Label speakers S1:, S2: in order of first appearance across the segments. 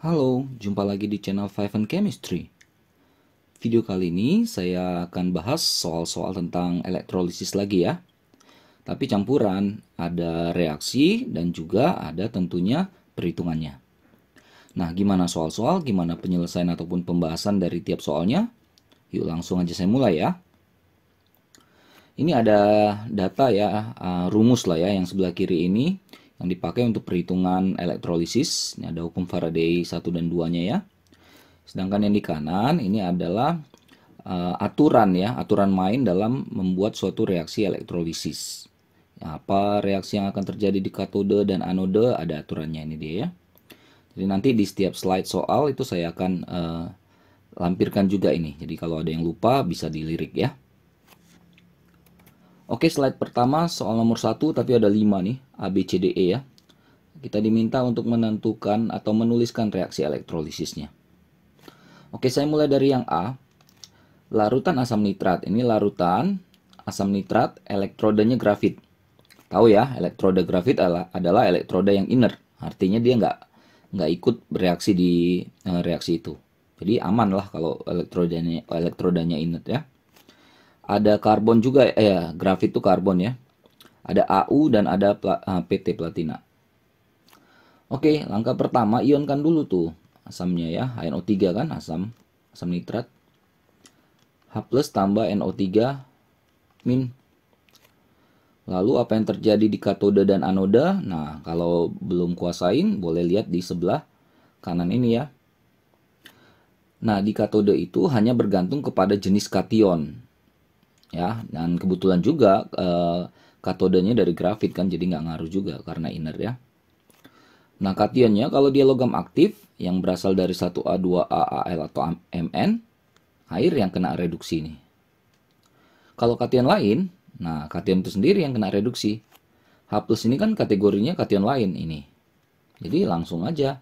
S1: Halo, jumpa lagi di channel Five and Chemistry. Video kali ini saya akan bahas soal-soal tentang elektrolisis lagi ya. Tapi campuran, ada reaksi dan juga ada tentunya perhitungannya. Nah, gimana soal-soal, gimana penyelesaian ataupun pembahasan dari tiap soalnya? Yuk langsung aja saya mulai ya. Ini ada data ya, rumus lah ya yang sebelah kiri ini yang dipakai untuk perhitungan elektrolisis. Ini ada hukum Faraday 1 dan 2-nya ya. Sedangkan yang di kanan ini adalah aturan ya, aturan main dalam membuat suatu reaksi elektrolisis. Ya, apa reaksi yang akan terjadi di katode dan anode, ada aturannya ini dia ya. Jadi nanti di setiap slide soal itu saya akan lampirkan juga ini. Jadi kalau ada yang lupa bisa dilirik ya. Oke, slide pertama soal nomor 1 tapi ada 5 nih, A, B, C, D, E ya. Kita diminta untuk menentukan atau menuliskan reaksi elektrolisisnya. Oke, saya mulai dari yang A. Larutan asam nitrat. Ini larutan asam nitrat, elektrodenya grafit. Tahu ya, elektroda grafit adalah elektroda yang inert. Artinya dia nggak ikut bereaksi di reaksi itu. Jadi aman lah kalau elektrodanya inert ya. Ada karbon juga ya, grafit itu karbon ya. Ada AU dan ada PT platina. Oke, langkah pertama ionkan dulu tuh asamnya ya, HNO3 kan, asam nitrat. H plus tambah NO3 min. Lalu apa yang terjadi di katode dan anoda? Nah, kalau belum kuasain boleh lihat di sebelah kanan ini ya. Nah, di katode itu hanya bergantung kepada jenis kation. Ya, dan kebetulan juga katodenya dari grafit kan, jadi nggak ngaruh juga karena inert ya. Nah, kationnya kalau dia logam aktif yang berasal dari 1A, 2A, Al atau Mn, air yang kena reduksi nih. Kalau kation lain, nah kation itu sendiri yang kena reduksi. H plus ini kan kategorinya kation lain ini. Jadi langsung aja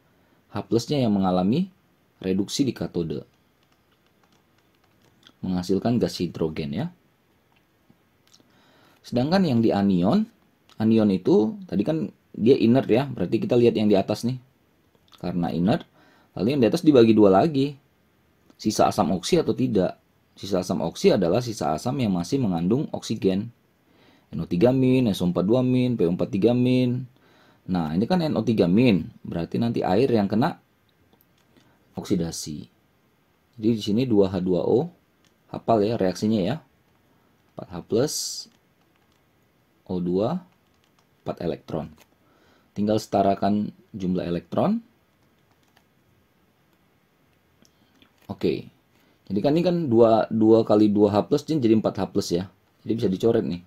S1: H plusnya yang mengalami reduksi di katode. Menghasilkan gas hidrogen ya. Sedangkan yang di anion itu tadi kan dia inert ya, berarti kita lihat yang di atas nih. Karena inert, lalu yang di atas dibagi dua lagi. Sisa asam oksi atau tidak. Sisa asam oksi adalah sisa asam yang masih mengandung oksigen. NO3 min, SO42 min, PO43 min. Nah, ini kan NO3 min, berarti nanti air yang kena oksidasi. Jadi di sini 2H2O, hafal ya reaksinya ya. 4H plus O2, 4 elektron. Tinggal setarakan jumlah elektron. Oke. Jadi kan ini kan 2 kali 2H plus jadi 4H plus ya. Jadi bisa dicoret nih.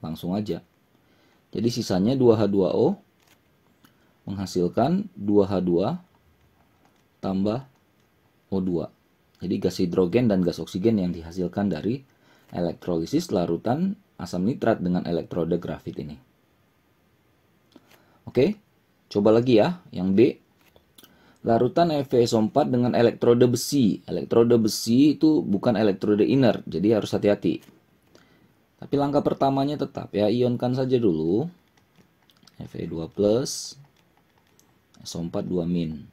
S1: Langsung aja. Jadi sisanya 2H2O menghasilkan 2H2 tambah O2. Jadi gas hidrogen dan gas oksigen yang dihasilkan dari elektrolisis larutan asam nitrat dengan elektroda grafit ini. Oke, coba lagi ya yang B. Larutan FeSO4 dengan elektroda besi. Elektroda besi itu bukan elektroda inert, jadi harus hati-hati. Tapi langkah pertamanya tetap ya, ionkan saja dulu. Fe2+, SO4 2 min.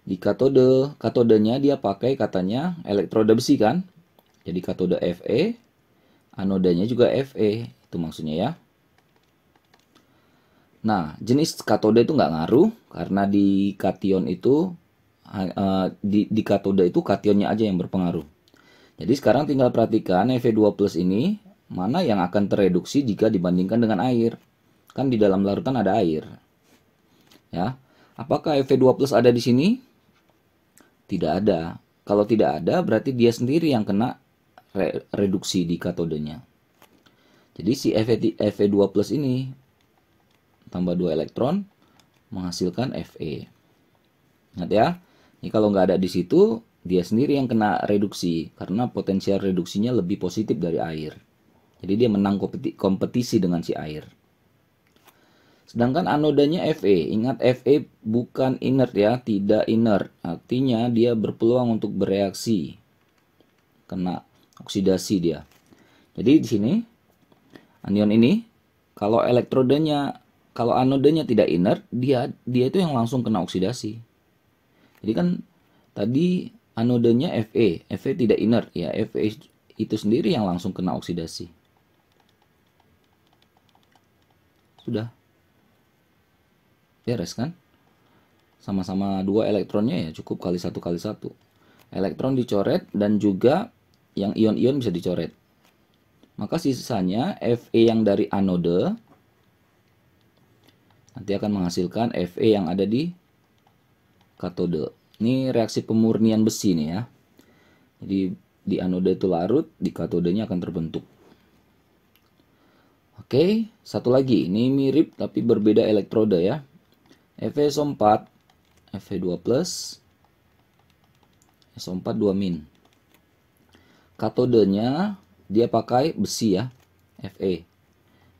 S1: Di katodenya dia pakai katanya elektroda besi kan. Jadi katode Fe, anodanya juga Fe, itu maksudnya ya. Nah, jenis katode itu nggak ngaruh karena di kation itu di katode itu kationnya aja yang berpengaruh. Jadi sekarang tinggal perhatikan Fe2+ ini mana yang akan tereduksi jika dibandingkan dengan air. Kan di dalam larutan ada air. Ya. Apakah Fe2+ ada di sini? Tidak ada. Kalau tidak ada berarti dia sendiri yang kena reduksi di katodenya. Jadi si Fe2+ ini tambah 2 elektron menghasilkan Fe. Ingat ya, ini kalau nggak ada di situ, dia sendiri yang kena reduksi karena potensial reduksinya lebih positif dari air. Jadi dia menang kompetisi dengan si air. Sedangkan anodanya Fe, ingat Fe bukan inert ya, tidak inert. Artinya dia berpeluang untuk bereaksi, kena oksidasi dia. Jadi di sini anion ini kalau elektrodenya kalau anodenya tidak inert, dia itu yang langsung kena oksidasi. Jadi kan tadi anodenya Fe tidak inert ya, Fe itu sendiri yang langsung kena oksidasi. Sudah beres kan? Sama-sama 2 elektronnya ya, cukup kali 1 kali 1. Elektron dicoret dan juga yang ion-ion bisa dicoret. Maka sisanya Fe yang dari anode nanti akan menghasilkan Fe yang ada di katode. Ini reaksi pemurnian besi nih ya. Jadi di anode itu larut, di katodenya akan terbentuk. Oke, satu lagi. Ini mirip tapi berbeda elektroda ya. FeSO4, Fe2+, SO4 2-. Katodenya dia pakai besi ya, Fe.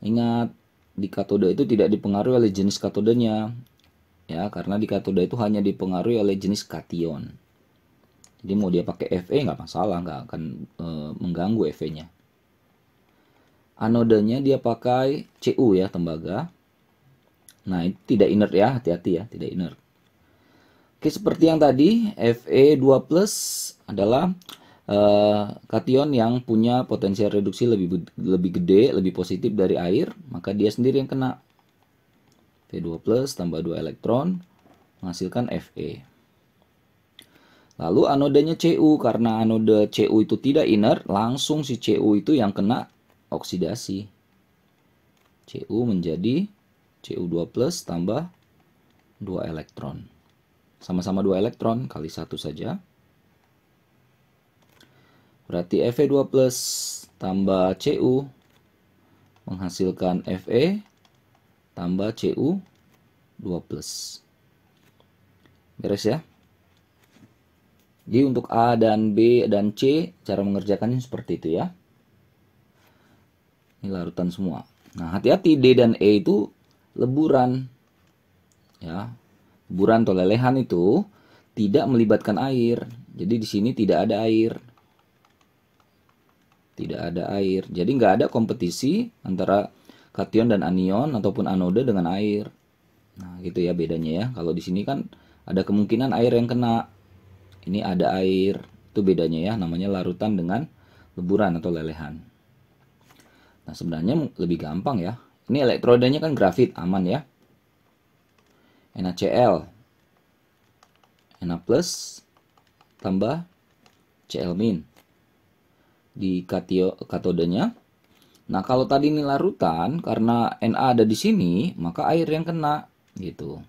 S1: Ingat, di katode itu tidak dipengaruhi oleh jenis katodenya. Ya, karena di katode itu hanya dipengaruhi oleh jenis kation. Jadi mau dia pakai Fe nggak masalah, nggak akan mengganggu Fe-nya. Anodenya dia pakai Cu ya, tembaga. Nah, itu tidak inert ya, hati-hati ya, tidak inert. Oke, seperti yang tadi, Fe2+ adalah kation yang punya potensial reduksi lebih gede, lebih positif dari air, maka dia sendiri yang kena. Fe2+ tambah 2 elektron menghasilkan Fe. Lalu anodenya Cu, karena anode Cu itu tidak inert, langsung si Cu itu yang kena oksidasi. Cu menjadi Cu2+ tambah 2 elektron. Sama-sama 2 elektron, kali 1 saja. Berarti Fe2+ tambah Cu menghasilkan Fe tambah Cu2+. Beres ya? Jadi untuk A dan B dan C, cara mengerjakannya seperti itu ya. Ini larutan semua. Nah, hati-hati, D dan E itu leburan. Ya. Leburan atau lelehan itu tidak melibatkan air. Jadi di sini tidak ada air. Tidak ada air. Jadi nggak ada kompetisi antara kation dan anion ataupun anode dengan air. Nah, gitu ya bedanya ya. Kalau di sini kan ada kemungkinan air yang kena. Ini ada air. Itu bedanya ya, namanya larutan dengan leburan atau lelehan. Nah, sebenarnya lebih gampang ya. Ini elektrodanya kan grafit, aman ya. NaCl. Na+ tambah Cl- di katodenya. Nah, kalau tadi ini larutan, karena Na ada di sini, maka air yang kena gitu.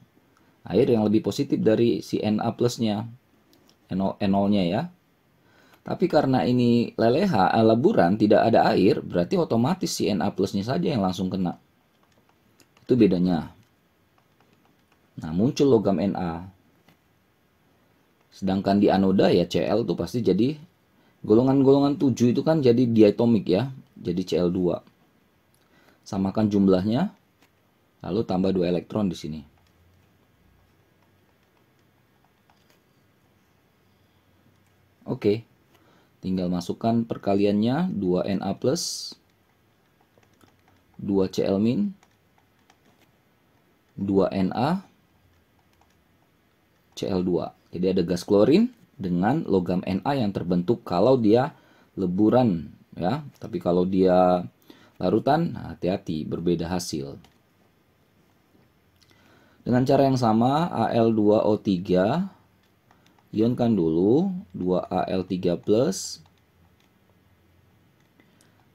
S1: Air yang lebih positif dari si Na plusnya, NO-nya ya. Tapi karena ini leburan, tidak ada air, berarti otomatis si Na plusnya saja yang langsung kena. Itu bedanya. Nah, muncul logam Na. Sedangkan di anoda ya Cl tuh pasti jadi golongan-golongan 7 itu kan jadi diatomik ya, jadi Cl2. Samakan jumlahnya, lalu tambah 2 elektron di sini. Oke, tinggal masukkan perkaliannya 2Na+, 2 Cl-, 2Na, Cl2. Jadi ada gas klorin dengan logam Na yang terbentuk kalau dia leburan ya. Tapi kalau dia larutan, hati-hati, berbeda hasil. Dengan cara yang sama, Al2O3 ionkan dulu 2Al3+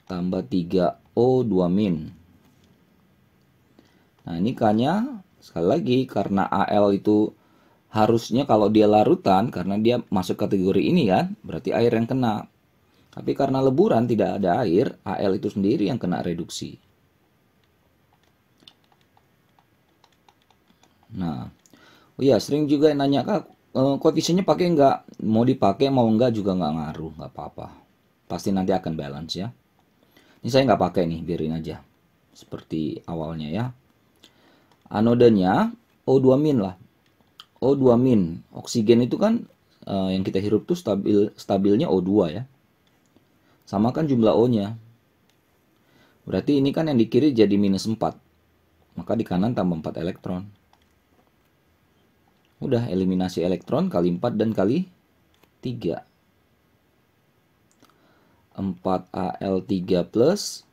S1: tambah 3O2-. Nah, ini K-nya sekali lagi karena Al itu harusnya kalau dia larutan, karena dia masuk kategori ini kan, berarti air yang kena. Tapi karena leburan tidak ada air, Al itu sendiri yang kena reduksi. Nah, oh ya, sering juga nanya, Kak, koefisiennya pakai nggak? Mau dipakai mau nggak juga nggak ngaruh, nggak apa-apa. Pasti nanti akan balance ya. Ini saya nggak pakai nih, biarin aja. Seperti awalnya ya. Anodenya O2- lah. O2-, oksigen itu kan yang kita hirup tuh stabilnya O2 ya. Samakan jumlah O-nya. Berarti ini kan yang di kiri jadi -4. maka di kanan tambah 4 elektron. Udah, eliminasi elektron kali 4 dan kali 3. 4Al3 plus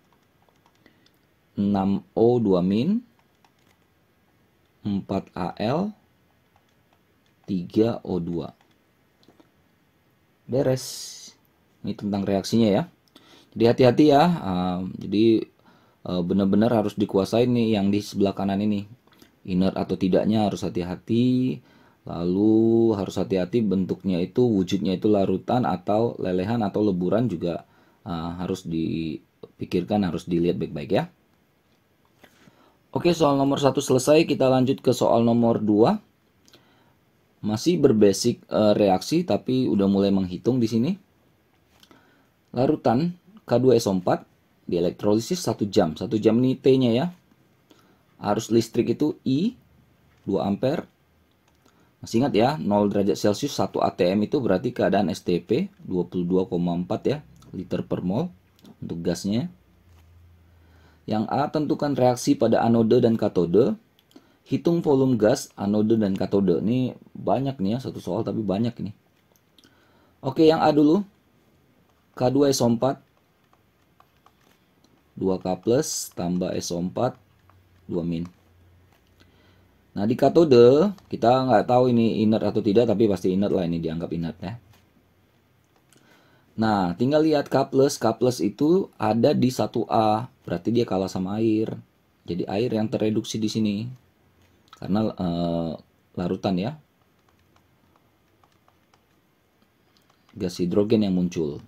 S1: 6O2 min 4Al 3O2. Beres. Ini tentang reaksinya ya. Jadi hati-hati ya. Jadi benar-benar harus dikuasai nih yang di sebelah kanan ini. Inert atau tidaknya harus hati-hati. Lalu harus hati-hati bentuknya itu, wujudnya itu larutan atau lelehan atau leburan juga harus dipikirkan, harus dilihat baik-baik ya. Oke, soal nomor 1 selesai. Kita lanjut ke soal nomor 2. Masih berbasic reaksi tapi udah mulai menghitung di sini. Larutan K2SO4 dielektrolisis 1 jam. 1 jam ini T-nya ya. Arus listrik itu I 2 ampere. Masih ingat ya, 0 derajat Celcius 1 atm itu berarti keadaan STP 22,4 ya, liter per mol untuk gasnya. Yang A, tentukan reaksi pada anode dan katode. Hitung volume gas anode dan katode. Ini banyak nih ya, satu soal tapi banyak ini. Oke, yang A dulu. K2SO4 2K plus tambah SO4 2 min. Nah, di katode kita nggak tahu ini inert atau tidak, tapi pasti inert lah, ini dianggap inert ya. Nah, tinggal lihat K plus itu ada di 1A, berarti dia kalah sama air. Jadi air yang tereduksi di sini. Karena larutan ya. Gas hidrogen yang muncul.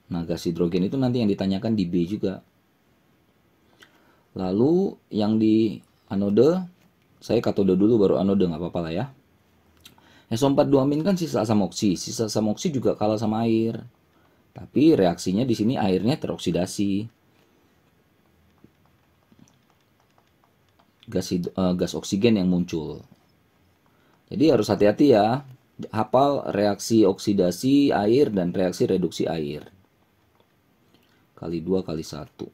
S1: Nah, gas hidrogen itu nanti yang ditanyakan di B juga. Lalu yang di anode, saya katode dulu baru anode, nggak apa-apa lah ya. SO4 2 min kan sisa asam oksi. Sisa asam oksi juga kalah sama air. Tapi reaksinya di sini airnya teroksidasi. Gas oksigen yang muncul. Jadi harus hati-hati ya. Hafal reaksi oksidasi air dan reaksi reduksi air. Kali 2 kali 1.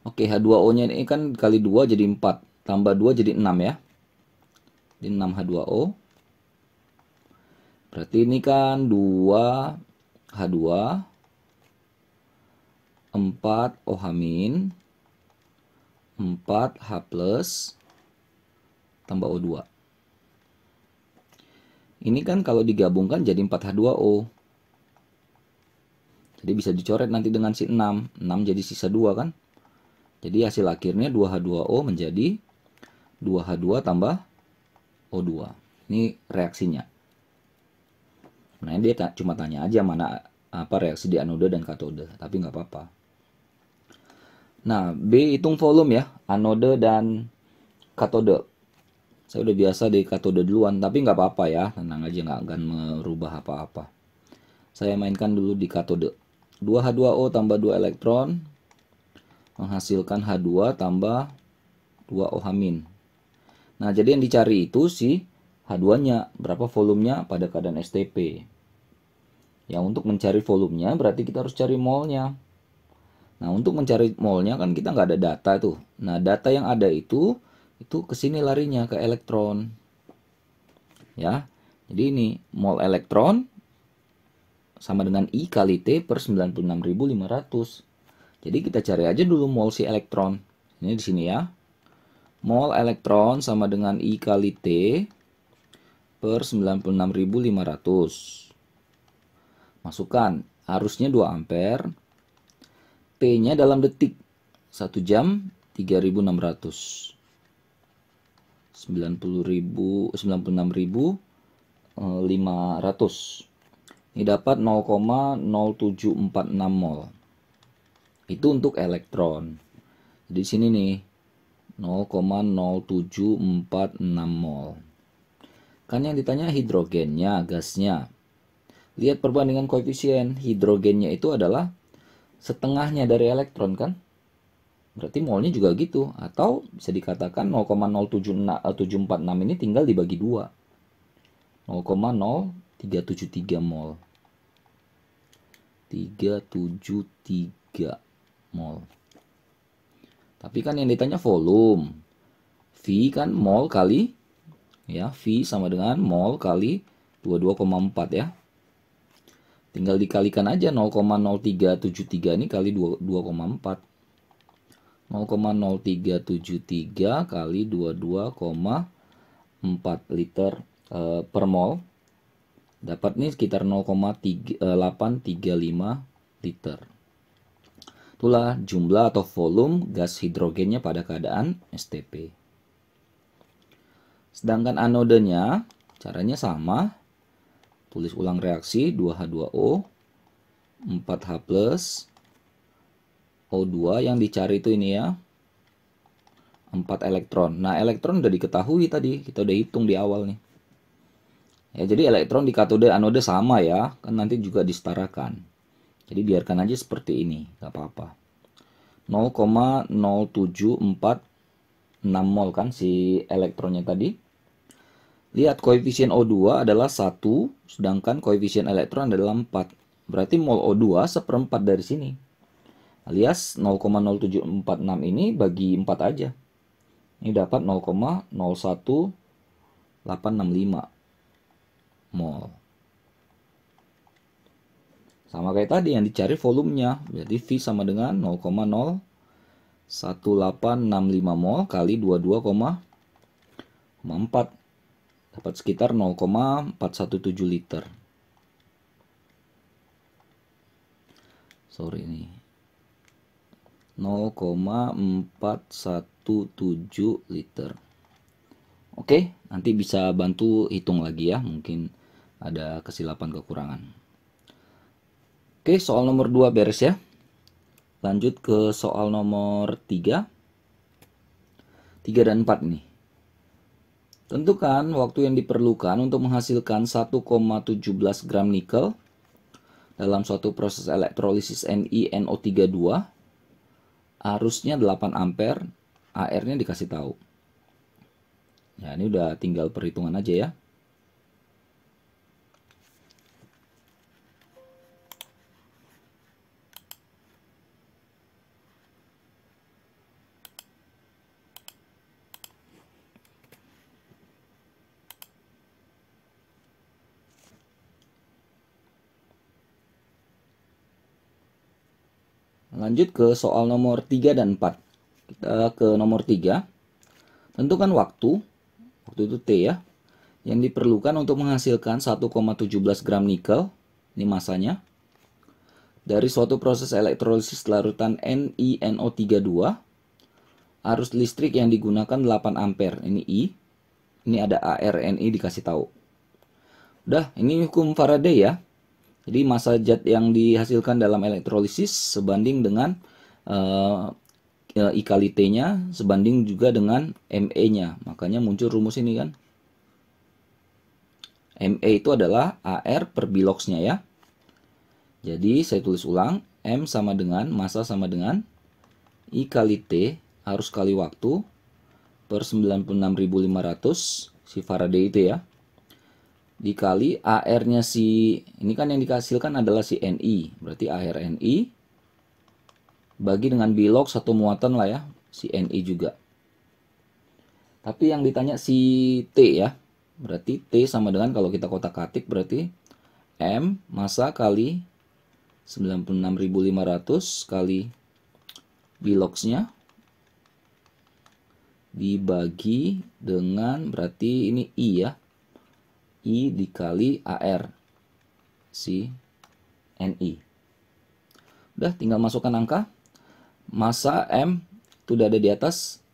S1: Oke, H2O-nya ini kan kali 2 jadi 4. Tambah 2 jadi 6 ya. Jadi 6 H2O. Berarti ini kan 2 H2. 4 OH-, 4 H plus, tambah O2. Ini kan kalau digabungkan jadi 4 H2O. Jadi bisa dicoret nanti dengan si 6. 6 jadi sisa 2 kan. Jadi hasil akhirnya 2H2O menjadi 2H2 tambah O2. Ini reaksinya. Nah, dia cuma tanya aja mana apa reaksi di anode dan katode, tapi nggak apa-apa. Nah, B, hitung volume ya, anode dan katode. Saya udah biasa di katode duluan, tapi nggak apa-apa ya, tenang aja, nggak akan merubah apa-apa. Saya mainkan dulu di katode. 2H2O tambah 2 elektron menghasilkan H2 tambah 2 OH-. Nah, jadi yang dicari itu si H2-nya, berapa volumenya pada keadaan STP. Ya, untuk mencari volumenya berarti kita harus cari molnya. Nah, untuk mencari molnya kan kita nggak ada data tuh. Nah, data yang ada itu ke sini larinya ke elektron. Ya. Jadi ini mol elektron sama dengan I kali T per 96.500. Jadi kita cari aja dulu mol si elektron. Ini di sini ya. Mol elektron sama dengan I kali T per 96.500. Masukkan, arusnya 2 ampere. T-nya dalam detik. 1 jam 3.600. 96.500. Ini dapat 0,0746 mol. Itu untuk elektron. Jadi di sini nih 0,0746 mol. Kan yang ditanya hidrogennya, gasnya. Lihat perbandingan koefisien. Hidrogennya itu adalah setengahnya dari elektron kan? Berarti molnya juga gitu. Atau bisa dikatakan 0,0746 ini tinggal dibagi 2. 0,0373 mol. 373 mol. Tapi kan yang ditanya volume. V kan mol kali, ya, V sama dengan mol kali 22,4 ya. Tinggal dikalikan aja 0,0373 ini kali 2,4. 0,0373 kali 22,4 liter per mol. Dapat nih sekitar 0,835 liter. Itulah jumlah atau volume gas hidrogennya pada keadaan STP. Sedangkan anodenya caranya sama. Tulis ulang reaksi 2H2O 4H+, O2 yang dicari itu ini ya, 4 elektron. Nah, elektron udah diketahui tadi, kita udah hitung di awal nih. Ya, jadi elektron di katode anode sama ya, kan nanti juga disetarakan. Jadi biarkan aja seperti ini, nggak apa-apa. 0,0746 mol kan si elektronnya tadi. Lihat koefisien O2 adalah 1, sedangkan koefisien elektron adalah 4. Berarti mol O2 seperempat dari sini. Alias 0,0746 ini bagi 4 aja. Ini dapat 0,01865 mol. Sama kayak tadi yang dicari volumenya. Jadi V sama dengan 0,01865 mol kali 22,4. Dapat sekitar 0,417 liter. Sorry ini. 0,417 liter. Oke, nanti bisa bantu hitung lagi ya. Mungkin ada kesilapan kekurangan. Oke, soal nomor 2 beres ya. Lanjut ke soal nomor 3. 3 dan 4 nih. Tentukan waktu yang diperlukan untuk menghasilkan 1,17 gram nikel dalam suatu proses elektrolisis NiNO32. Arusnya 8 ampere, AR-nya dikasih tahu. Ya, ini udah tinggal perhitungan aja ya. Lanjut ke soal nomor 3 dan 4. Kita ke nomor 3. Tentukan waktu itu T ya, yang diperlukan untuk menghasilkan 1,17 gram nikel, ini masanya, dari suatu proses elektrolisis larutan NiNO32. Arus listrik yang digunakan 8 ampere, ini I. Ini ada ARNI dikasih tahu. Udah, ini hukum Faraday ya. Jadi massa zat yang dihasilkan dalam elektrolisis sebanding dengan I kali T-nya sebanding juga dengan ME-nya. Makanya muncul rumus ini kan. ME itu adalah AR per biloxnya ya. Jadi saya tulis ulang. M sama dengan, massa sama dengan I kali T, arus kali waktu, per 96.500, si Faraday itu ya. Dikali AR-nya si, ini kan yang dihasilkan adalah si Ni, berarti ARNI, bagi dengan bilox satu muatan lah ya, si Ni juga. Tapi yang ditanya si T ya, berarti T sama dengan kalau kita kotak-katik berarti M massa kali 96.500 kali biloxnya dibagi dengan berarti ini I ya. I dikali AR si Ni. Udah tinggal masukkan angka. Massa M itu udah ada di atas.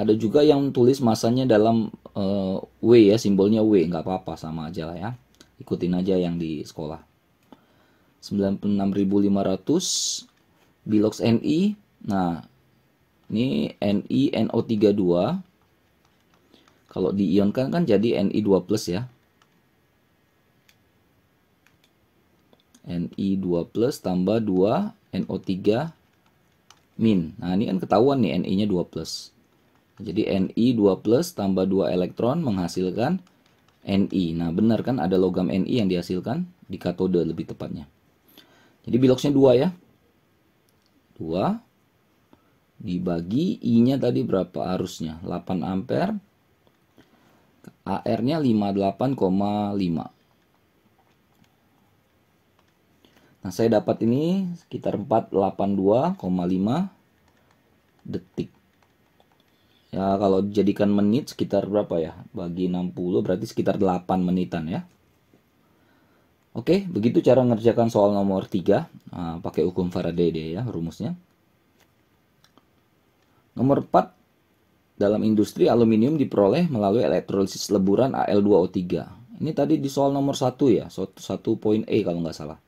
S1: Ada juga yang tulis massanya dalam W ya, simbolnya W, nggak apa-apa, sama aja lah ya. Ikutin aja yang di sekolah. 96.500 bilox Ni. Nah, ini NiNO32. Kalau diionkan kan jadi Ni2+ ya. Ni2+ tambah 2 NO3 min. Nah, ini kan ketahuan nih Ni-nya 2+. Jadi Ni2+ tambah 2 elektron menghasilkan Ni. Nah, benar kan ada logam Ni yang dihasilkan di katode lebih tepatnya. Jadi biloxnya 2 ya. 2 dibagi I-nya tadi berapa arusnya? 8 ampere. AR-nya 58,5. Nah, saya dapat ini sekitar 482,5 detik. Ya, kalau dijadikan menit sekitar berapa ya? Bagi 60 berarti sekitar 8 menitan ya. Oke, begitu cara ngerjakan soal nomor 3. Nah, pakai hukum Faraday deh ya rumusnya. Nomor 4, dalam industri aluminium diperoleh melalui elektrolisis leburan Al2O3. Ini tadi di soal nomor 1 ya, 1.E kalau nggak salah.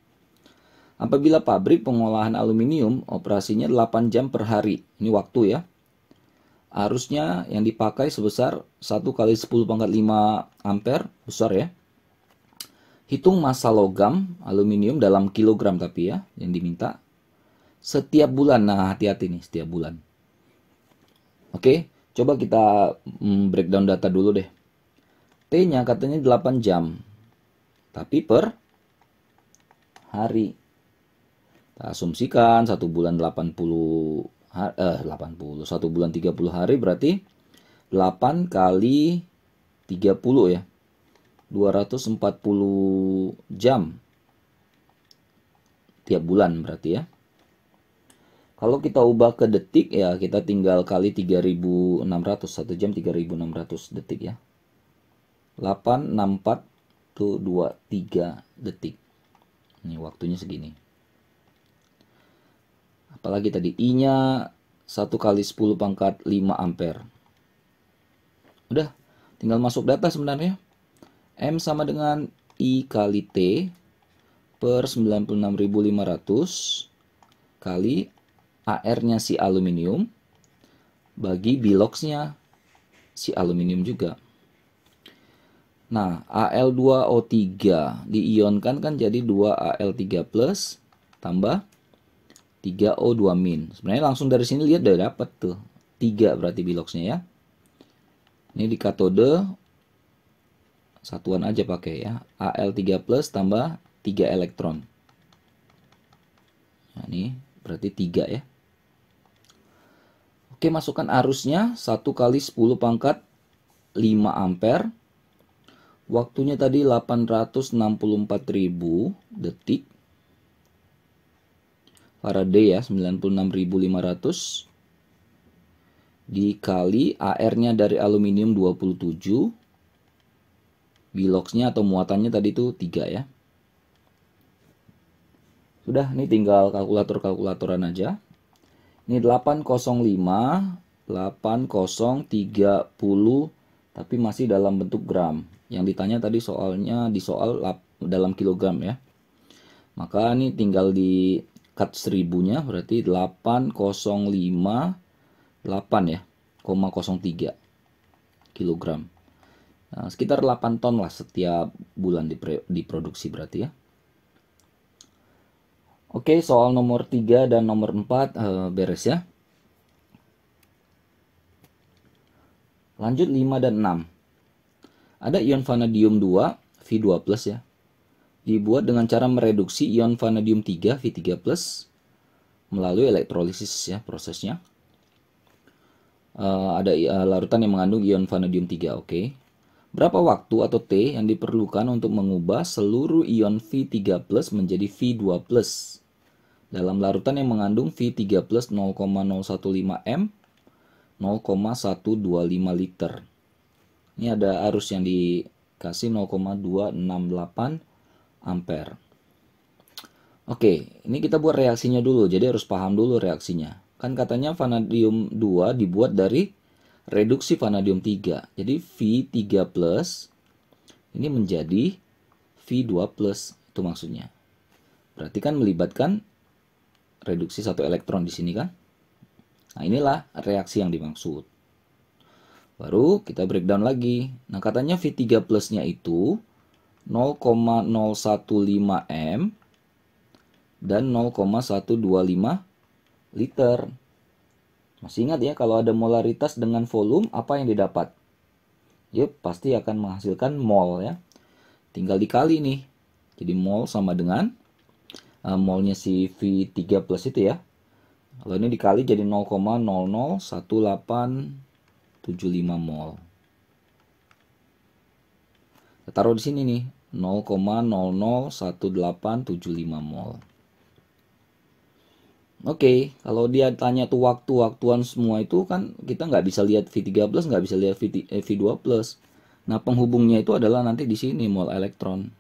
S1: Apabila pabrik pengolahan aluminium operasinya 8 jam per hari, ini waktu ya. Arusnya yang dipakai sebesar 1 kali 10⁵ ampere, besar ya. Hitung massa logam aluminium dalam kilogram tapi ya, yang diminta. Setiap bulan, nah hati-hati nih, setiap bulan. Oke, coba kita breakdown data dulu deh. T-nya katanya 8 jam, tapi per hari. Kita asumsikan 1 bulan 1 bulan 30 hari berarti 8 kali 30 ya. 240 jam tiap bulan berarti ya. Kalau kita ubah ke detik ya kita tinggal kali 3600, 1 jam 3600 detik ya. 864 tuh 23 detik. Ini waktunya segini. Apalagi tadi I-nya 1 kali 10⁵ ampere. Udah, tinggal masuk data sebenarnya. M sama dengan I kali T per 96.500 kali AR-nya si aluminium bagi biloxnya si aluminium juga. Nah, Al2O3 diionkan kan jadi 2Al3+ tambah 3O2-. Sebenarnya langsung dari sini lihat udah dapat tuh. 3 berarti biloxnya ya. Ini di katode satuan aja pakai ya. Al3+ tambah 3 elektron. Nah, ini berarti 3 ya. Oke, masukkan arusnya 1 kali 10⁵ ampere. Waktunya tadi 864.000 detik. Faraday ya, 96.500 dikali AR-nya dari aluminium 27. Biloxnya atau muatannya tadi itu 3 ya. Sudah, ini tinggal kalkulator-kalkulatoran aja. Ini 805, 8030, tapi masih dalam bentuk gram. Yang ditanya tadi soalnya di soal dalam kilogram ya. Maka ini tinggal di cut 1000-nya berarti 805 8 ya, 0,03 kilogram. Nah, sekitar 8 ton lah setiap bulan diproduksi berarti ya. Oke, soal nomor 3 dan nomor 4 beres ya. Lanjut 5 dan 6. Ada ion vanadium 2, V2+ ya. Dibuat dengan cara mereduksi ion vanadium 3, V3+, melalui elektrolisis ya prosesnya. Ada larutan yang mengandung ion vanadium 3, oke. Berapa waktu atau T yang diperlukan untuk mengubah seluruh ion V3+ menjadi V2+? Dalam larutan yang mengandung V3+ 0,015 M, 0,125 liter. Ini ada arus yang dikasih 0,268 ampere. Oke, ini kita buat reaksinya dulu. Jadi harus paham dulu reaksinya. Kan katanya vanadium 2 dibuat dari reduksi vanadium 3. Jadi V3+ ini menjadi V2+, itu maksudnya. Berarti kan melibatkan reduksi 1 elektron di sini kan. Nah, inilah reaksi yang dimaksud. Baru kita breakdown lagi. Nah, katanya V3+-nya itu 0,015 M dan 0,125 liter. Masih ingat ya, kalau ada molaritas dengan volume, apa yang didapat? Yep, pasti akan menghasilkan mol ya. Tinggal dikali nih. Jadi mol sama dengan molnya si V3+ itu ya. Kalau ini dikali jadi 0,001875 mol. Kita taruh di sini nih, 0,001875 mol. Oke, kalau dia tanya tuh waktu-waktuan semua itu kan kita nggak bisa lihat V13, nggak bisa lihat V2+. Nah, penghubungnya itu adalah nanti di sini mol elektron.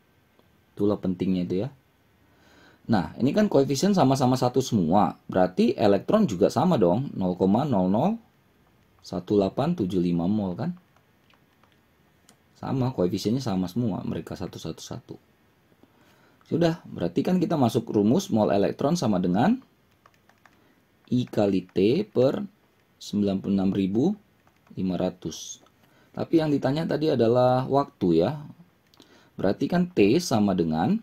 S1: Itulah pentingnya itu ya. Nah, ini kan koefisien sama-sama satu semua. Berarti elektron juga sama dong, 0,001875 mol kan? Sama, koefisiennya sama semua, mereka satu. Sudah, berarti kan kita masuk rumus mol elektron sama dengan I kali T per 96.500. Tapi yang ditanya tadi adalah waktu ya. Berarti kan T sama dengan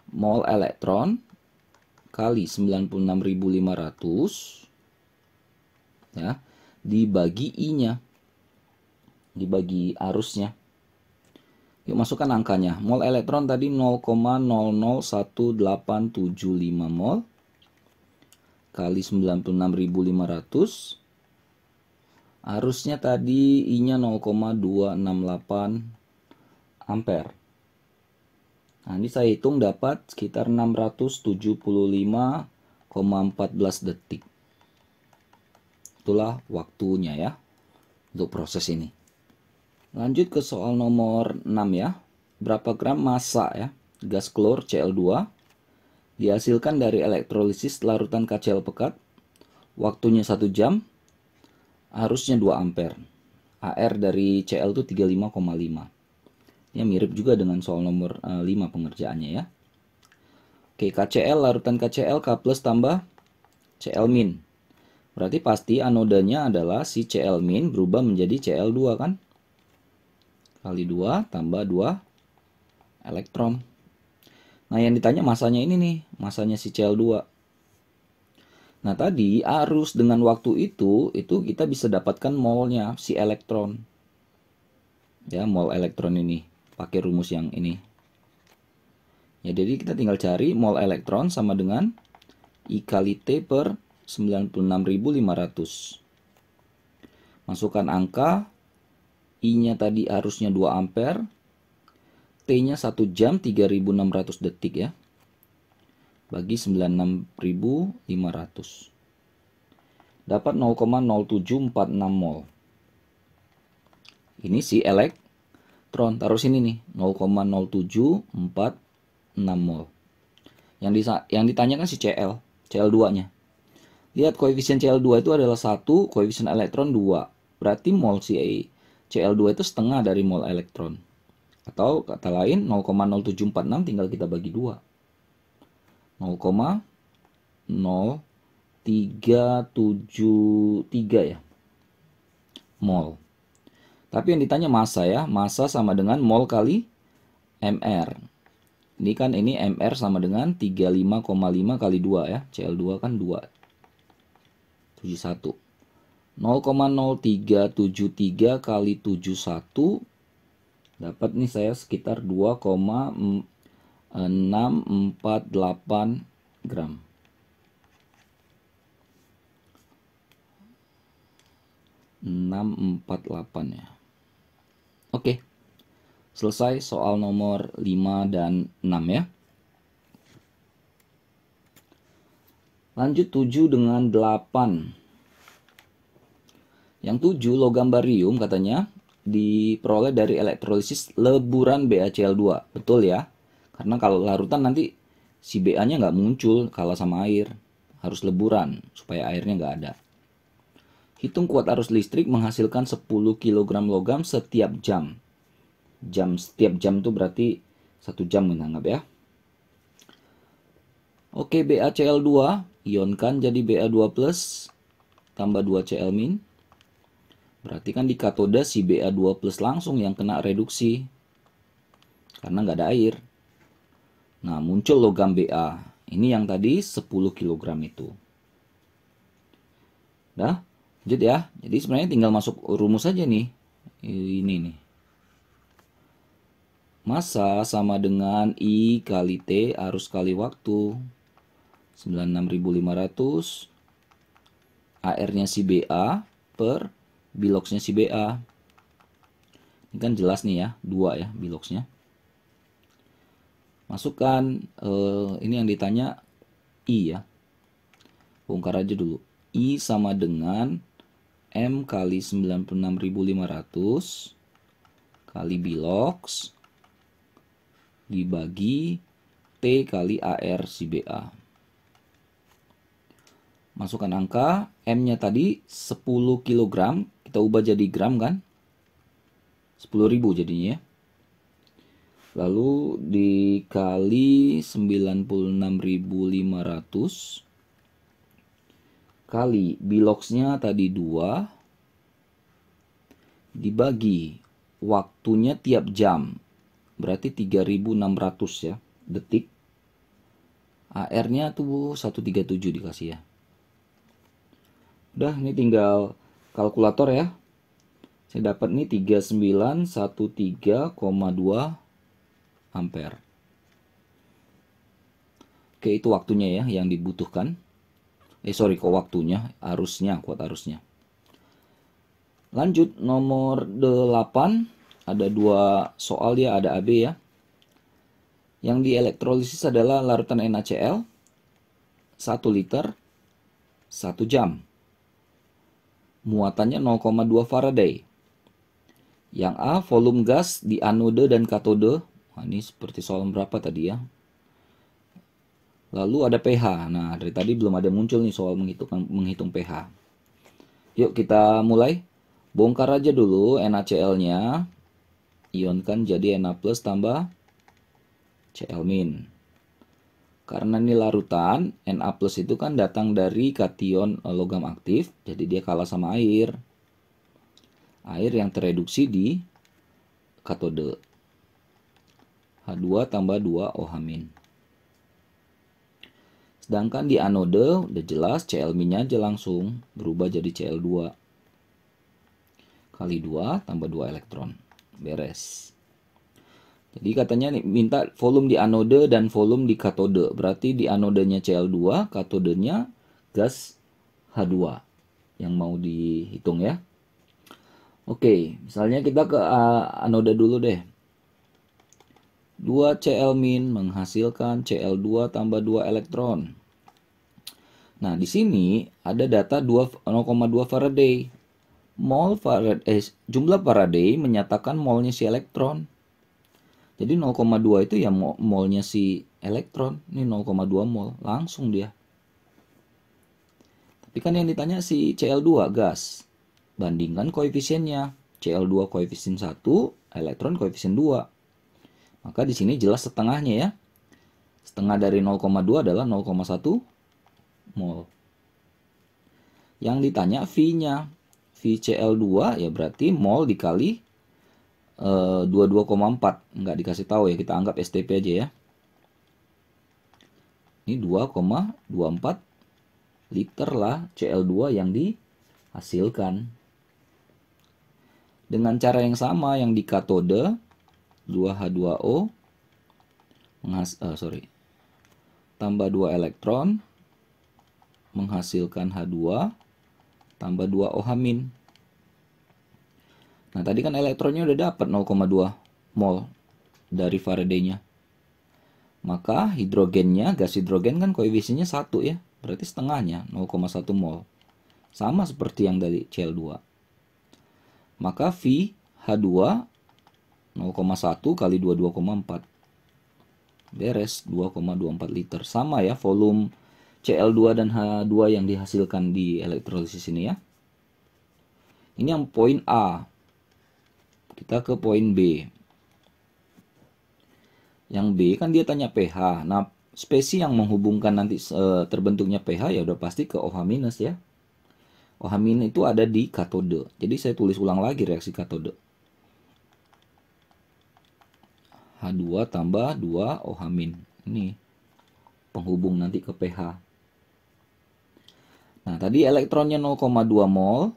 S1: mol elektron kali 96.500 ya, dibagi I-nya. Dibagi arusnya. Yuk masukkan angkanya. Mol elektron tadi 0,001875 mol kali 96.500. Arusnya tadi I-nya 0,268 ampere. Nah, ini saya hitung dapat sekitar 675,14 detik. Itulah waktunya ya untuk proses ini. Lanjut ke soal nomor 6 ya. Berapa gram massa ya gas klor Cl2 dihasilkan dari elektrolisis larutan KCl pekat? Waktunya 1 jam. Arusnya 2 ampere. AR dari Cl itu 35,5. Ya mirip juga dengan soal nomor 5 pengerjaannya ya. Oke, KCl larutan KCl K+ tambah Cl-. Berarti pasti anodanya adalah si Cl- berubah menjadi Cl2 kan? Kali 2 tambah 2 elektron. Nah, yang ditanya masanya ini nih, masanya si Cl2. Nah, tadi arus dengan waktu itu kita bisa dapatkan molnya si elektron. Ya, mol elektron ini pakai rumus yang ini. Ya, jadi kita tinggal cari mol elektron sama dengan I kali T per 96.500. Masukkan angka, I-nya tadi arusnya 2 ampere, T-nya 1 jam 3.600 detik ya. Bagi 96.500. Dapat 0,0746 mol. Ini si elektron, taruh sini nih, 0,0746 mol. Yang ditanyakan si Cl2-nya. Lihat koefisien Cl2 itu adalah 1, koefisien elektron 2. Berarti mol si Cl2 itu setengah dari mol elektron. Atau kata lain 0,0746 tinggal kita bagi 2. 0,0373 ya. Mol. Tapi yang ditanya massa ya, massa sama dengan mol kali mR. Ini kan ini mR sama dengan 35,5 kali 2 ya. Cl2 kan 2. 71. 0,0373 kali 71 dapat nih saya sekitar 2,648 gram. 648 ya. Oke. Selesai soal nomor 5 dan 6 ya. Lanjut 7 dengan 8. Yang 7 logam barium katanya diperoleh dari elektrolisis leburan BaCl2. Betul ya? Karena kalau larutan nanti si Ba-nya nggak muncul kalah sama air. Harus leburan supaya airnya nggak ada. Hitung kuat arus listrik menghasilkan 10 kg logam setiap jam. Setiap jam itu berarti 1 jam menanggap ya. Oke, BaCl2 ionkan jadi Ba2+ tambah 2Cl-. Berarti kan di katoda si Ba2+ langsung yang kena reduksi. Karena nggak ada air. Nah, muncul logam Ba. Ini yang tadi 10 kg itu. Dah, lanjut ya. Jadi sebenarnya tinggal masuk rumus aja nih. Ini nih. Massa sama dengan I kali T arus kali waktu. 96.500 AR-nya si BA per biloxnya si BA. Ini kan jelas nih ya, 2 ya biloxnya. Masukkan, ini yang ditanya I ya. Bongkar aja dulu. I sama dengan M kali 96.500 kali bilox dibagi T kali AR si BA. Masukkan angka, M-nya tadi 10 kg, kita ubah jadi gram kan? 10.000 jadinya ya. Lalu dikali 96.500 kali biloxnya tadi 2 dibagi waktunya tiap jam. Berarti 3.600 ya detik. AR-nya tuh 137 dikasih ya. Udah, ini tinggal kalkulator ya. Saya dapat nih 3913,2 ampere. Oke, itu waktunya ya yang dibutuhkan. Kok waktunya, arusnya, kuat arusnya. Lanjut, nomor 8. Ada 2 soal ya, ada AB ya. Yang di elektrolisis adalah larutan NaCl 1 liter 1 jam. Muatannya 0,2 Faraday. Yang A, volume gas di anode dan katode. Nah, ini seperti soal berapa tadi ya. Lalu ada pH. Nah, dari tadi belum ada muncul nih soal menghitung pH. Yuk kita mulai. Bongkar aja dulu NaCl-nya. Ionkan jadi Na plus tambah Cl min. Karena ini larutan, Na plus itu kan datang dari kation logam aktif. Jadi dia kalah sama air. Air yang tereduksi di katode. H2 tambah 2 OH-. Sedangkan di anode udah jelas Cl-nya aja langsung berubah jadi Cl2. Kali 2 tambah 2 elektron. Beres. Jadi katanya nih, minta volume di anode dan volume di katode. Berarti di anodenya Cl2, katodenya gas H2 yang mau dihitung ya. Oke, misalnya kita ke anode dulu deh. 2 Cl min menghasilkan Cl2 tambah 2 elektron. Nah, di sini ada data 0,2 Faraday. Jumlah Faraday menyatakan molnya si elektron. Jadi 0,2 itu ya molnya si elektron. Ini 0,2 mol, langsung dia. Tapi kan yang ditanya si Cl2 gas. Bandingkan koefisiennya. Cl2 koefisien 1, elektron koefisien 2. Maka di sini jelas setengahnya ya. Setengah dari 0,2 adalah 0,1 mol. Yang ditanya V-nya. VCl2 ya berarti mol dikali 22,4. Nggak dikasih tahu ya, kita anggap STP aja ya. Ini 2,24 liter lah Cl2 yang dihasilkan. Dengan cara yang sama yang di katode 2H2O tambah 2 elektron menghasilkan H2 tambah 2 OH-. Nah, tadi kan elektronnya udah dapat 0,2 mol dari Faraday-nya. Maka hidrogennya, gas hidrogen kan koefisiennya 1 ya. Berarti setengahnya 0,1 mol. Sama seperti yang dari Cl2. Maka V H2 0,1 kali 22,4. Beres, 2,24 liter. Sama ya volume Cl2 dan H2 yang dihasilkan di elektrolisis ini ya. Ini yang poin A. Kita ke poin B. Yang B kan dia tanya pH. Nah, spesi yang menghubungkan nanti terbentuknya pH ya udah pasti ke OH- ya. OH- itu ada di katode. Jadi saya tulis ulang lagi reaksi katode. H2 tambah 2 OH-. Ini penghubung nanti ke pH. Nah, tadi elektronnya 0,2 mol.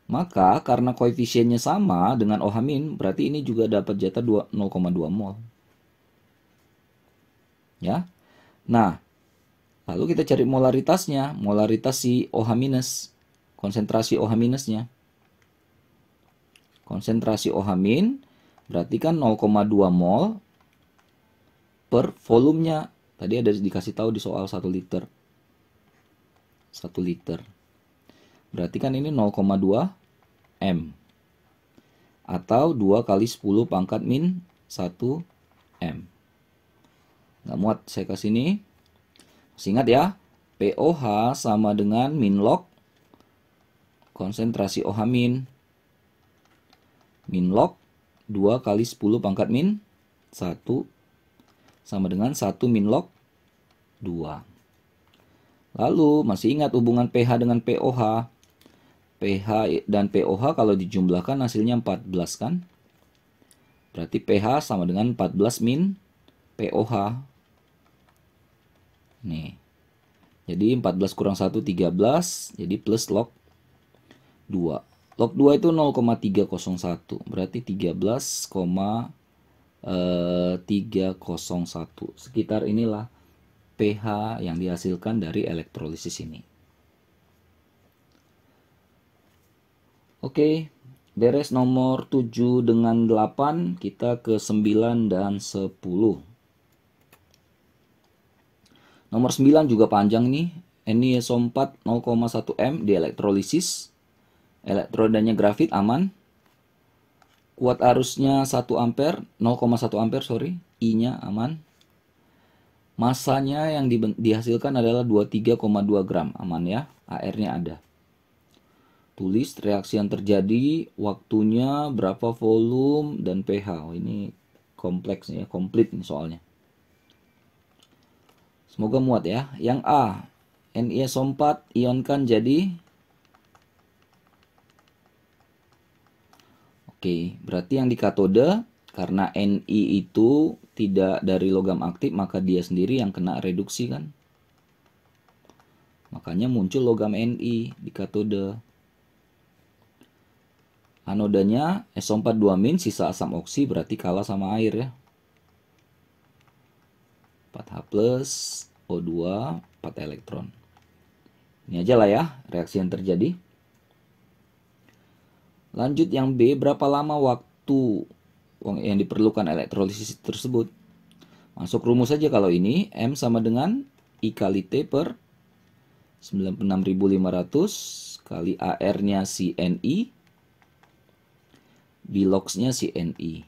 S1: Maka karena koefisiennya sama dengan OH-, berarti ini juga dapat jatah 0,2 mol. Ya. Nah, Lalu kita cari molaritasnya, molaritas si OH-, konsentrasi OH-nya. Konsentrasi OH- berarti kan 0,2 mol per volumenya. Tadi ada dikasih tahu di soal 1 liter. 1 liter. Berarti kan ini 0,2 M. Atau 2 kali 10 pangkat min 1 M. Nggak muat saya kasih ini. Masih ingat ya, POH sama dengan min log konsentrasi OH-. Min log 2 kali 10 pangkat min 1 sama dengan 1 min log 2. Lalu masih ingat hubungan pH dengan POH. pH dan POH kalau dijumlahkan hasilnya 14 kan? Berarti pH sama dengan 14 min POH. Nih. Jadi 14 kurang 1, 13. Jadi plus log 2. Log 2 itu 0,301. Berarti 13,301. Sekitar inilah pH yang dihasilkan dari elektrolisis ini. Oke, beres nomor 7 dengan 8, kita ke 9 dan 10. Nomor 9 juga panjang nih. NiSO4 0,1 M di elektrolisis. Elektrodanya grafit aman. Kuat arusnya 1 ampere, 0,1 ampere sorry. I-nya aman. Masanya yang dihasilkan adalah 23,2 gram. Aman ya. AR-nya ada. Tulis reaksi yang terjadi, waktunya, berapa volume, dan pH. Oh, ini kompleks ya, komplit nih soalnya. Semoga muat ya. Yang A, NiSO4 ionkan jadi. Oke, berarti yang di katode, karena Ni itu tidak dari logam aktif, maka dia sendiri yang kena reduksi kan. Makanya muncul logam Ni di katode. Anodanya SO4 2-, sisa asam oksi, berarti kalah sama air ya. 4H+, O2, 4 elektron. Ini aja lah ya reaksi yang terjadi. Lanjut yang B, berapa lama waktu yang diperlukan elektrolisis tersebut? Masuk rumus saja kalau ini, M sama dengan I kali T per 96.500 kali AR-nya si Ni, Bilox-nya si Ni.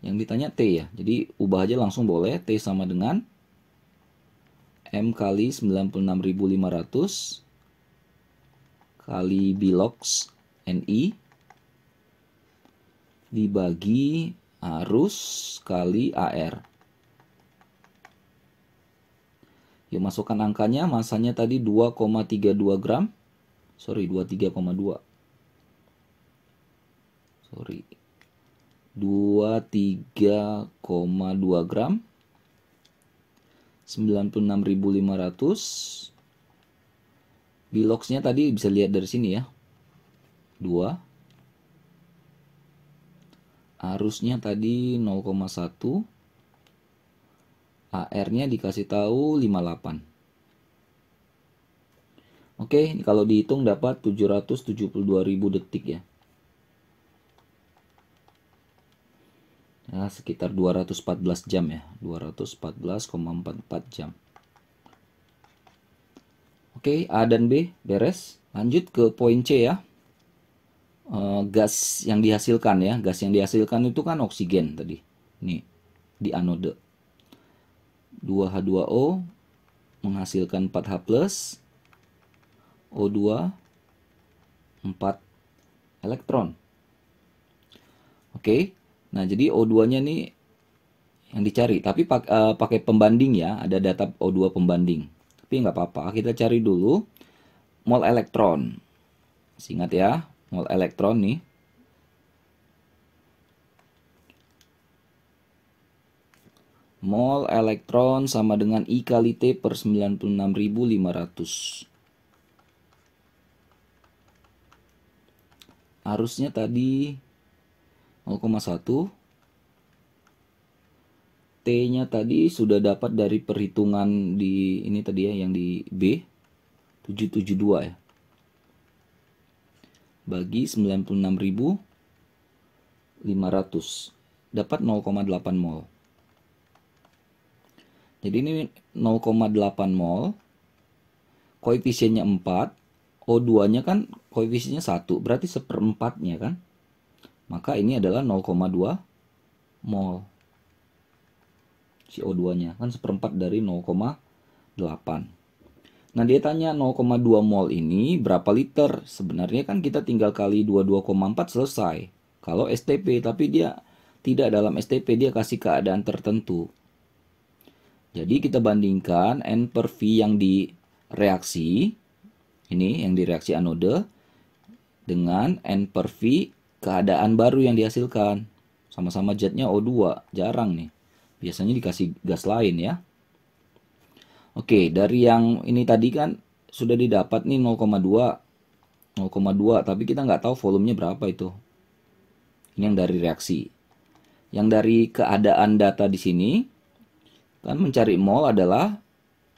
S1: Yang ditanya T ya, jadi ubah aja langsung boleh. T sama dengan M kali 96.500 kali Bilox Ni dibagi arus kali AR. Yuk masukkan angkanya, masanya tadi 2,32 gram. Sorry, 23,2. Sorry. 23,2 gram. 96.500. Biloxnya tadi bisa lihat dari sini ya. 2. Arusnya tadi 0,1. AR-nya dikasih tahu 58. Oke, ini kalau dihitung dapat 772.000 detik ya. Ya, sekitar 214 jam ya. 214,44 jam. Oke, A dan B beres. Lanjut ke poin C ya. Gas yang dihasilkan ya. Gas yang dihasilkan itu kan oksigen tadi. Nih, di anode. 2H2O menghasilkan 4H+, O2 4 elektron. Oke. Nah, jadi O2-nya nih yang dicari, tapi pakai pembanding ya, ada data O2 pembanding. Tapi nggak apa-apa, kita cari dulu mol elektron. Ingat ya, mol elektron nih. Mol elektron sama dengan I kali T per 96.500. Arusnya tadi 0,1. T-nya tadi sudah dapat dari perhitungan di ini tadi ya, yang di B 772 ya. Bagi 96.500 dapat 0,8 mol. Jadi ini 0,8 mol, koefisiennya 4, O2-nya kan koefisiennya 1, berarti seperempatnya kan. Maka ini adalah 0,2 mol. Si O2-nya kan seperempat dari 0,8. Nah, dia tanya 0,2 mol ini berapa liter? Sebenarnya kan kita tinggal kali 22,4 selesai. Kalau STP, tapi dia tidak dalam STP, dia kasih keadaan tertentu. Jadi kita bandingkan N per V yang di reaksi, ini yang di reaksi anode, dengan N per V keadaan baru yang dihasilkan. Sama-sama jetnya O2, jarang nih. Biasanya dikasih gas lain ya. Oke, dari yang ini tadi kan sudah didapat nih 0,2, tapi kita nggak tahu volumenya berapa itu. Ini yang dari reaksi. Yang dari keadaan data di sini, kan mencari mol adalah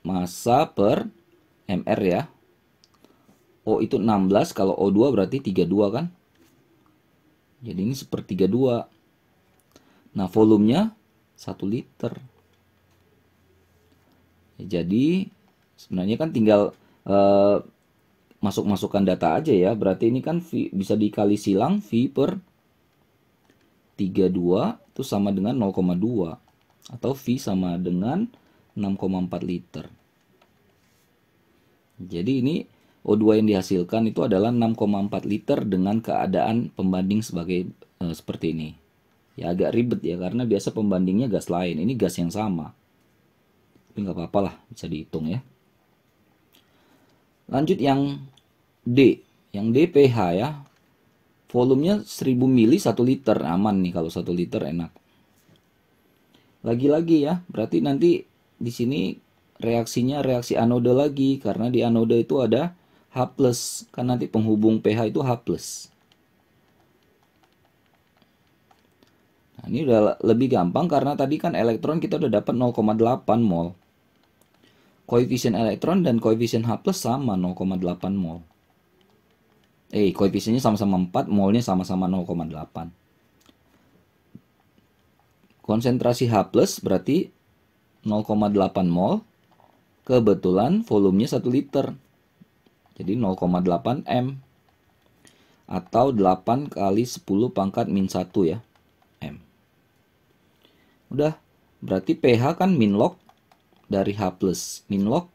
S1: massa per mr ya. O itu 16, kalau O2 berarti 32 kan. Jadi ini sepertiga 2. Nah, volumenya 1 liter. Jadi sebenarnya kan tinggal masuk-masukkan data aja ya. Berarti ini kan V, bisa dikali silang V per 32 itu sama dengan 0,2. Atau V sama dengan 6,4 liter. Jadi ini O2 yang dihasilkan itu adalah 6,4 liter dengan keadaan pembanding sebagai seperti ini. Ya agak ribet ya, karena biasa pembandingnya gas lain. Ini gas yang sama. Tapi nggak apa-apa lah, bisa dihitung ya. Lanjut yang D. Yang D pH ya. Volumenya 1000 mili 1 liter. Aman nih kalau 1 liter enak. Lagi-lagi ya, berarti nanti di sini reaksinya reaksi anode lagi. Karena di anode itu ada H+. Kan nanti penghubung pH itu H+. Nah, ini udah lebih gampang karena tadi kan elektron kita udah dapat 0,8 mol. Koefisien elektron dan koefisien H+ sama 0,8 mol. Koefisiennya sama-sama 4, molnya sama-sama 0,8. Konsentrasi H+ berarti 0,8 mol. Kebetulan volumenya 1 liter. Jadi 0,8 M. Atau 8 kali 10 pangkat min 1 ya. M. Udah, berarti pH kan min log dari H+. Min log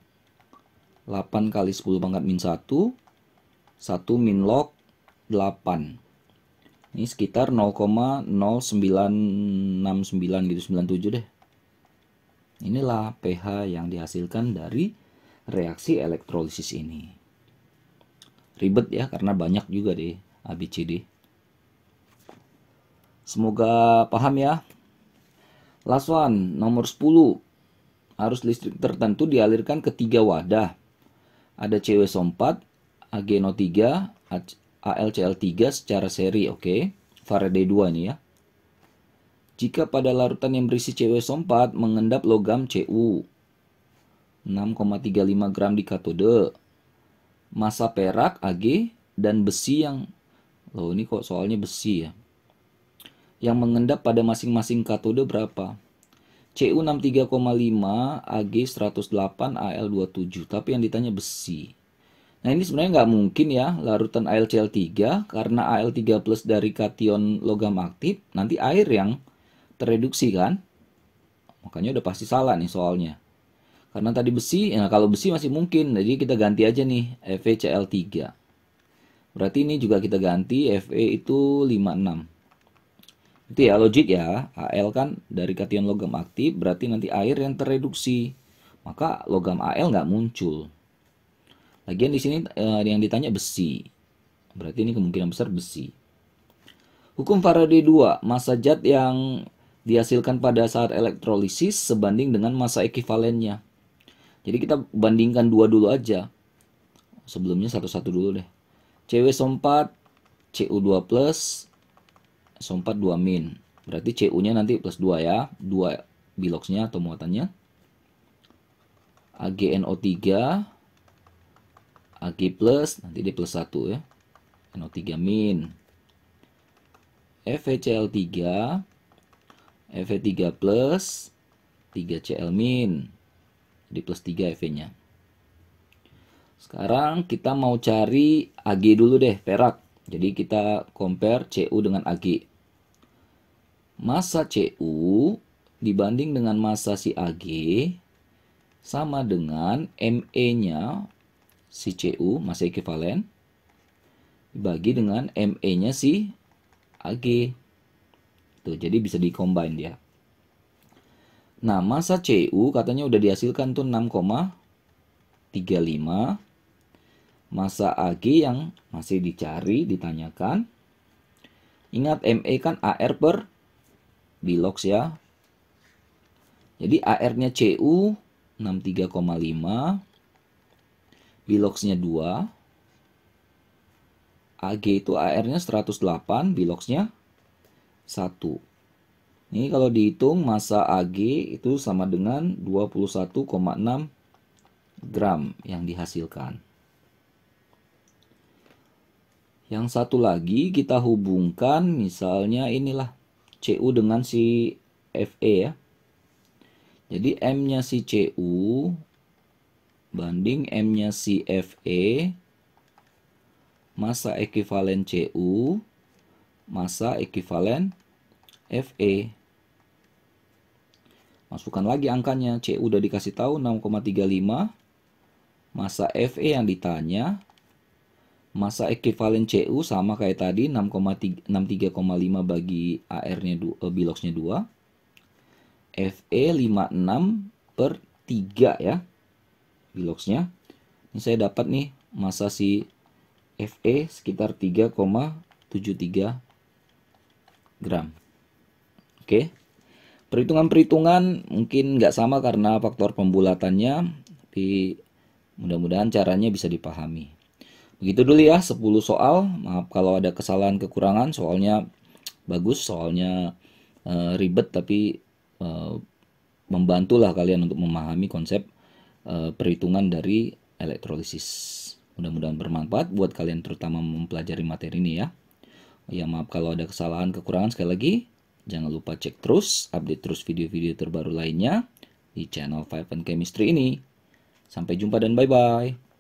S1: 8 kali 10 pangkat min 1. 1 min log 8. Ini sekitar 0,0969 gitu, 97 deh. Inilah pH yang dihasilkan dari reaksi elektrolisis ini. Ribet ya, karena banyak juga deh ABCD. Semoga paham ya. Last one, nomor 10. Arus listrik tertentu dialirkan ke 3 wadah. Ada CW4, AgNO3, AlCl3 secara seri, oke. Faraday 2 ini ya. Jika pada larutan yang berisi CW4 mengendap logam Cu 6,35 gram di katode, massa perak Ag dan besi yang ini kok soalnya besi ya. Yang mengendap pada masing-masing katode berapa? Cu 63,5, Ag 108, Al 27. Tapi yang ditanya besi. Nah ini sebenarnya nggak mungkin ya larutan AlCl3 karena Al3 plus dari kation logam aktif nanti air yang tereduksi kan. Makanya udah pasti salah nih soalnya. Karena tadi besi, nah kalau besi masih mungkin. Jadi kita ganti aja nih FeCl3. Berarti ini juga kita ganti Fe itu 56. Itu ya logik ya. Al kan dari kation logam aktif berarti nanti air yang tereduksi. Maka logam Al nggak muncul. Lagian di sini yang ditanya besi. Berarti ini kemungkinan besar besi. Hukum Faraday 2, massa zat yang dihasilkan pada saat elektrolisis sebanding dengan massa ekivalennya. Jadi kita bandingkan dua dulu aja. Sebelumnya satu-satu dulu deh. CW4, Cu2 plus, SO4 2 min. Berarti Cu-nya nanti plus 2 ya. 2 biloxnya atau muatannya. AgNO3, Ag plus, nanti dia plus 1 ya. NO3 min. FeCl3, Fe3 plus, 3Cl min. Jadi plus 3 Fe-nya. Sekarang kita mau cari Ag dulu deh, perak. Jadi kita compare Cu dengan Ag. Massa Cu dibanding dengan massa si Ag sama dengan Me-nya si Cu, massa ekuivalen, dibagi dengan Me-nya si Ag. Tuh, jadi bisa di-combine dia. Nah, massa Cu katanya udah dihasilkan tuh 6,35. Massa Ag yang masih dicari, ditanyakan. Ingat Me kan Ar per bilox ya. Jadi Ar-nya Cu 63,5. Biloxnya 2. Ag itu Ar-nya 108, biloxnya 1. Ini kalau dihitung massa Ag itu sama dengan 21,6 gram yang dihasilkan. Yang satu lagi kita hubungkan, misalnya inilah Cu dengan si Fe ya. Jadi M-nya si Cu banding M-nya si Fe, massa ekuivalen Cu, massa ekuivalen Fe. Masukkan lagi angkanya. Cu udah dikasih tahu 6,35. Massa Fe yang ditanya. Massa ekuivalen Cu sama kayak tadi, 63,5 bagi Ar-nya biloxnya 2. Fe 56 per 3 ya. Biloxnya. Ini saya dapat nih massa si Fe sekitar 3,73 gram. Oke. Perhitungan-perhitungan mungkin nggak sama karena faktor pembulatannya, tapi mudah-mudahan caranya bisa dipahami. Begitu dulu ya, 10 soal. Maaf kalau ada kesalahan kekurangan, soalnya bagus, soalnya ribet, tapi membantulah kalian untuk memahami konsep perhitungan dari elektrolisis. Mudah-mudahan bermanfaat buat kalian terutama mempelajari materi ini ya. Ya maaf kalau ada kesalahan kekurangan, sekali lagi jangan lupa cek terus, update terus video-video terbaru lainnya di channel Five and Chemistry ini. Sampai jumpa dan bye-bye.